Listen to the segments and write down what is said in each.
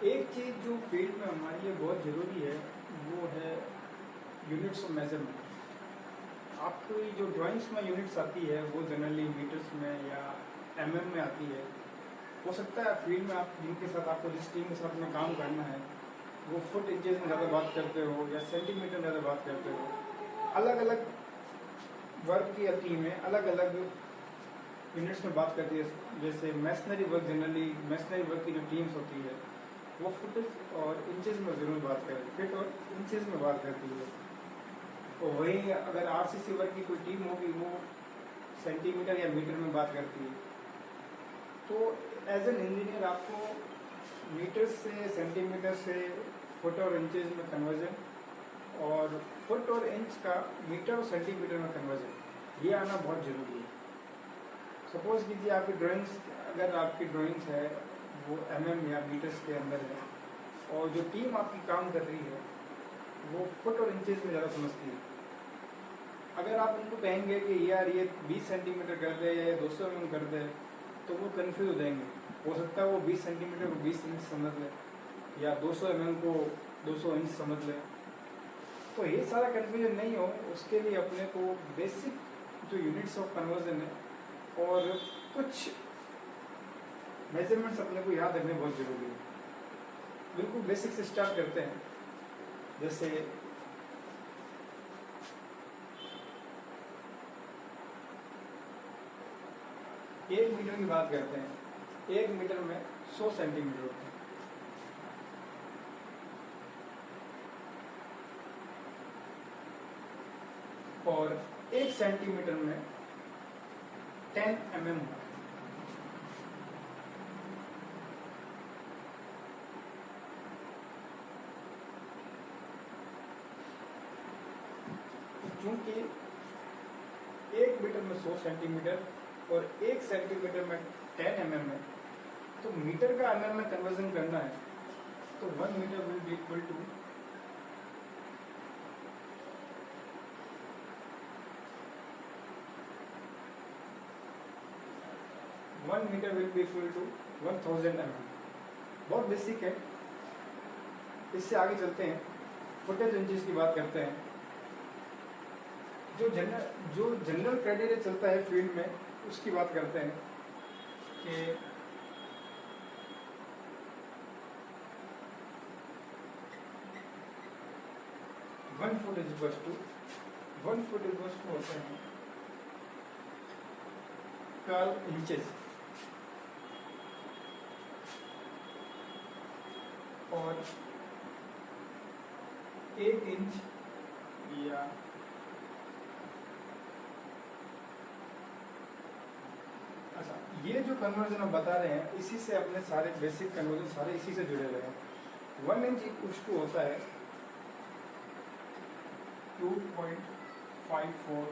एक चीज़ जो फील्ड में हमारे लिए बहुत ज़रूरी है वो है यूनिट्स ऑफ मेजरमेंट। आपकी जो ड्राइंग्स में यूनिट्स आती है वो जनरली मीटर्स में या में आती है। हो सकता है फील्ड में आप जिनके साथ आपको जिस टीम के साथ में काम करना है वो फुट इंचेस में ज़्यादा बात करते हो या सेंटीमीटर में ज़्यादा बात करते हो। अलग अलग वर्क की टीमें अलग अलग यूनिट्स में बात करती है। जैसे masonry work, generally masonry work की जो टीम्स होती है वो फुट और इंचेस में ज़रूर बात करती है, फिट और इंचेस में बात करती है। तो वही अगर आरसीसी वर्क की कोई टीम होगी वो सेंटीमीटर या मीटर में बात करती है। तो एज एन इंजीनियर आपको मीटर से, सेंटीमीटर से फुट और इंचेस में कन्वर्जन और फुट और इंच का मीटर और सेंटीमीटर में कन्वर्जन ये आना बहुत ज़रूरी है। सपोज कीजिए आपकी ड्राइंग्स, अगर आपकी ड्राइंग्स है वो या मीटर्स के अंदर है और जो टीम आपकी काम कर रही है वो फुट और इंचेस में ज़्यादा समझती है। अगर आप उनको कहेंगे कि यार ये 20 सेंटीमीटर कर दे या 200 mm कर दे तो वो कंफ्यूज हो जाएंगे। हो सकता है वो 20 सेंटीमीटर को 20 इंच समझ ले या 200 mm को 200 इंच समझ ले। तो ये सारा कन्फ्यूजन नहीं हो उसके लिए अपने को बेसिक जो यूनिट्स ऑफ कन्वर्जन है और कुछ मेजरमेंट्स अपने को याद रखने बहुत ज़रूरी है। बिल्कुल बेसिक से स्टार्ट करते हैं। जैसे एक मीटर की बात करते हैं। एक मीटर में 100 सेंटीमीटर होते हैं और एक सेंटीमीटर में 10 mm होता है। क्योंकि एक मीटर में 100 सेंटीमीटर और एक सेंटीमीटर में 10 mm है तो मीटर का mm में कन्वर्जन करना है तो 1 metre will be equal to 1000 mm। बहुत बेसिक है। इससे आगे चलते हैं, फुटेज इंचेस की बात करते हैं। जो जनरल क्राइटेरिया चलता है फील्ड में उसकी बात करते हैं कि वन फुट इज होते हैं 12 इंचेस और 1 इंच या अच्छा, ये जो कन्वर्जन हम बता रहे हैं इसी से अपने सारे बेसिक कन्वर्जन सारे इसी से जुड़े हुए हैं। 1 इंच इक्वल्स टू होता है 2.54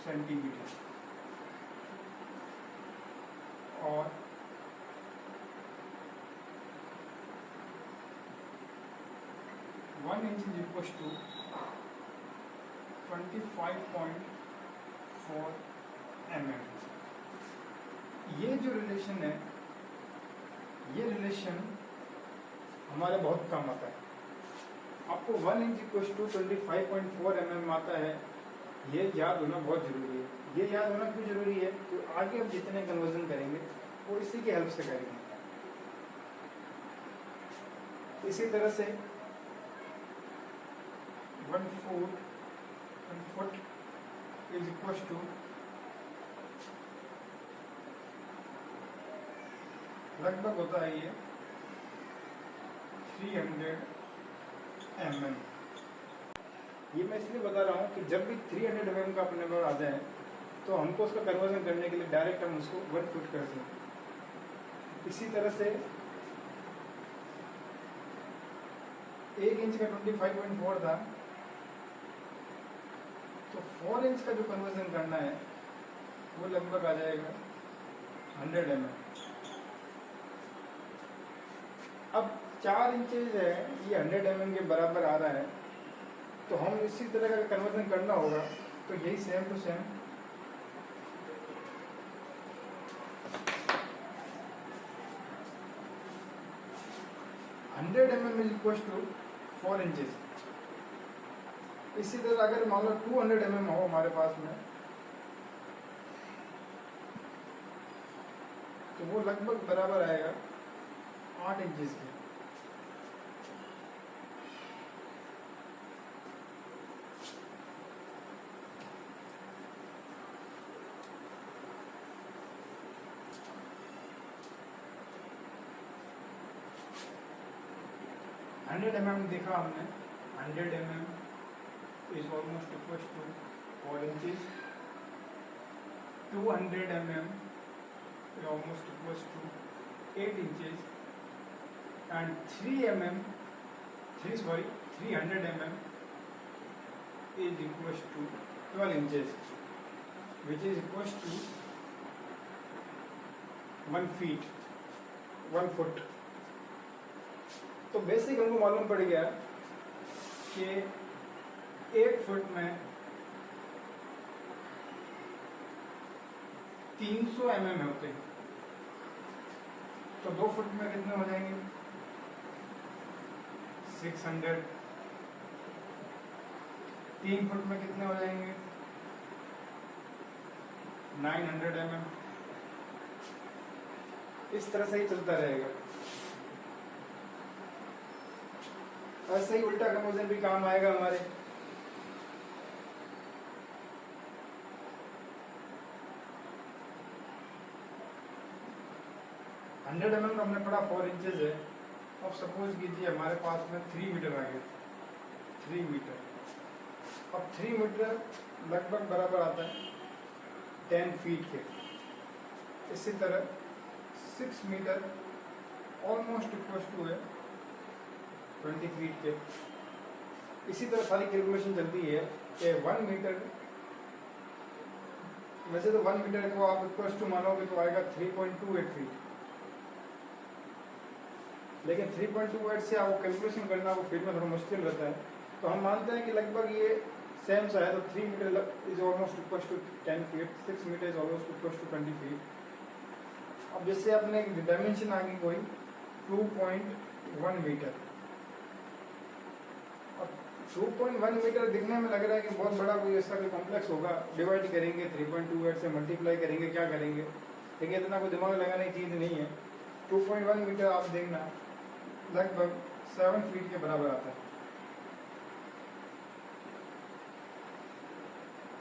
सेंटीमीटर और 1 inch is equals to 25.4 mm। ये जो रिलेशन है ये रिलेशन हमारे बहुत काम आता है। आपको 1 इंच इक्वल्स टू 25.4 mm आता है, ये याद होना बहुत ज़रूरी है। ये याद होना क्यों ज़रूरी है? तो आगे हम जितने कन्वर्जन करेंगे वो इसी की हेल्प से करेंगे। इसी तरह से 1 फुट इज इक्वल्स टू लगभग होता है ये 300 mm। ये मैं इसलिए बता रहा हूँ कि जब भी 300 mm का अपने पास आ जाए तो हमको उसका कन्वर्जन करने के लिए डायरेक्ट हम उसको 1 फुट कर दें। इसी तरह से 1 इंच का 25.4 था तो 4 इंच का जो कन्वर्जन करना है वो लगभग आ जाएगा 100 mm। अब 4 इंचेज है ये 100 mm के बराबर आ रहा है तो हम इसी तरह का कन्वर्जन करना होगा तो यही same to same 100 mm is equal to 4 inches. इसी तरह अगर मान लो 200 mm हो हमारे पास में, तो वो लगभग बराबर आएगा 8 इंचेस के। हंड्रेड mm देखा हमने, 100 mm is almost equal to 4 inches. 200 mm is almost equals to 8 inches, and 300 mm is equals to 12 inches, which is equals to 1 feet, 1 foot। तो बेसिक हमको मालूम पड़ गया कि 1 फुट में 300 mm होते हैं, तो 2 फुट में कितने हो जाएंगे? 600। 3 फुट में कितने हो जाएंगे? 900 mm। इस तरह से ही चलता रहेगा। ऐसे ही उल्टा कन्वर्जन भी काम आएगा हमारे। हंड्रेड mm का हमने पढ़ा 4 इंचेस है। अब सपोज कीजिए हमारे पास में 3 मीटर आ गया, 3 मीटर। अब 3 मीटर लगभग बराबर आता है 10 फीट के। इसी तरह 6 मीटर ऑलमोस्ट इक्वल टू है 20 फीट के। इसी तरह सारी कैलकुलेशन चलती है कि 1 मीटर, वैसे तो 1 मीटर को आप इक्वल टू मानोगे तो आएगा 3.28 फीट, लेकिन 3.28 से आपको कैलकुलेशन करना वो फीट में थोड़ा मुश्किल रहता है। तो हम मानते हैं कि लगभग ये सेम सा है। तो 3 metre is almost equal to 10 feet, 6 metre is almost equal to 20 feet. अब जैसे आपने डायमेंशन आ गई कोई 2.1 मीटर। अब 2.1 मीटर दिखने में लग रहा है कि बहुत बड़ा कोई ऐसा कोई कॉम्प्लेक्स होगा। डिवाइड करेंगे 3.28 से, मल्टीप्लाई करेंगे, क्या करेंगे, लेकिन इतना कोई दिमाग लगाने की चीज़ नहीं है। 2.1 मीटर आप देखना लगभग 7 फीट के बराबर आता है।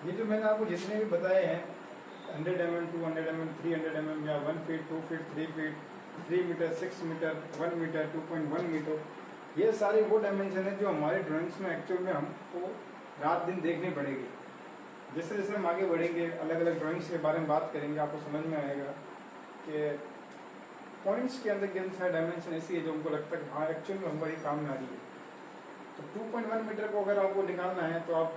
ये जो मैंने आपको जितने भी बताए हैं 100 mm, 200 mm, 300 mm या 1 feet, 2 feet, 3 feet, 3 metre, 6 metre, 1 metre, 2.1 metre, ये सारी वो डायमेंशन है जो हमारे ड्राइंग्स में एक्चुअल में हमको रात दिन देखनी पड़ेगी। जैसे जैसे हम आगे बढ़ेंगे अलग अलग ड्राइंग्स के बारे में बात करेंगे, आपको समझ में आएगा कि पॉइंट्स के अंदर के सारे डायमेंशन ऐसी है जो हमको लगता है हाँ एक्चुअल में हमारी काम में आ रही है। तो 2.1 मीटर को अगर आपको निकालना है तो आप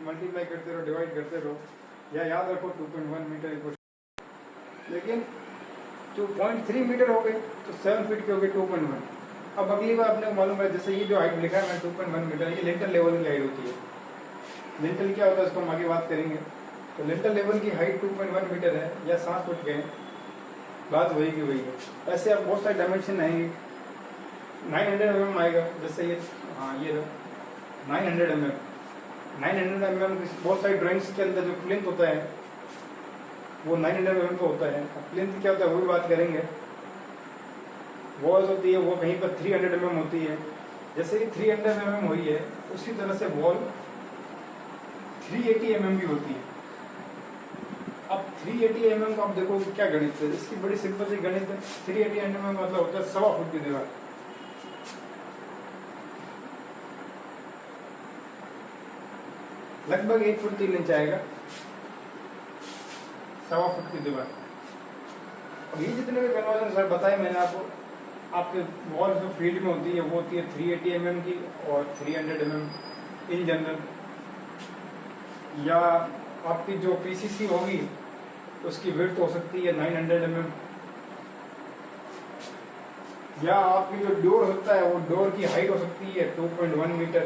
मल्टीप्लाई करते रहो, डिवाइड करते रहो, या याद रखो 2.1 मीटर इक्वल। लेकिन 2.3 मीटर हो गए तो 7 फीट के हो गए 2.1। अब अगली बार अपने को मालूम है, जैसे ये जो हाइट लिखा है मैं 2.1 मीटर, ये लिंटल लेवल की हाइट होती है। लिंटल क्या होता है इसको हम आगे बात करेंगे। तो लिंटल लेवल की हाइट 2.1 मीटर है या 7 फुट के, बात वही की वही है। ऐसे अब बहुत सारे डायमेंशन आएंगे। 900 mm आएगा, जैसे ये, हाँ ये 900 mm। 900 mm बहुत सारी ड्राइंग्स के अंदर जो प्लिंथ होता है वो 900 mm का होता है। अब प्लिंथ क्या होता है वो भी बात करेंगे। वॉल्स होती है वो कहीं पर 300 mm होती है। जैसे कि 300 mm हुई है उसी तरह से वॉल 380 mm की होती है। अब 380 mm का आप देखो क्या गणित है, इसकी बड़ी सिंपल सी गणित है। 380 mm मतलब होता है 1.25 फुट की दीवार। लगभग 1 फुट 3 इंच आएगा 1.25 फुट की दीवार। अब ये जितने भी कन्वर्जन सर बताए मैंने आपको, आपके वॉल जो फील्ड में होती है वो होती है 380 mm की और 300 mm इन जनरल। या आपकी जो पीसीसी होगी उसकी विड्थ हो सकती है 900 mm। या आपकी जो डोर होता है वो डोर की हाइट हो सकती है 2.1 मीटर।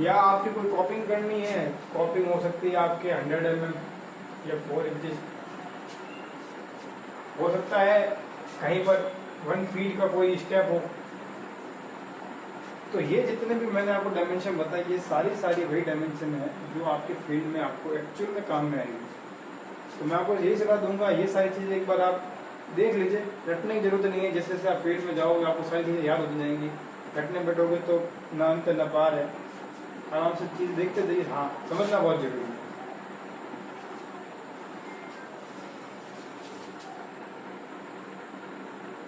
या आपकी कोई कॉपिंग करनी है, कॉपिंग हो सकती है आपके 100 mm या 4 इंचेस। हो सकता है कहीं पर 1 फीट का कोई स्टेप हो। तो ये जितने भी मैंने आपको डायमेंशन बताए, ये सारी वही डायमेंशन है जो आपके फील्ड में आपको एक्चुअल में काम में आएंगी। तो मैं आपको यही सलाह दूंगा, ये सारी चीज़ें एक बार आप देख लीजिए। रटने की जरूरत नहीं है, जैसे जैसे आप फील्ड में जाओगे आपको सारी चीज़ें याद हो जाएंगी। रटने बैठोगे तो ना अंत न पार है। आराम से चीज़ देखते जाइए, हाँ समझना बहुत जरूरी है।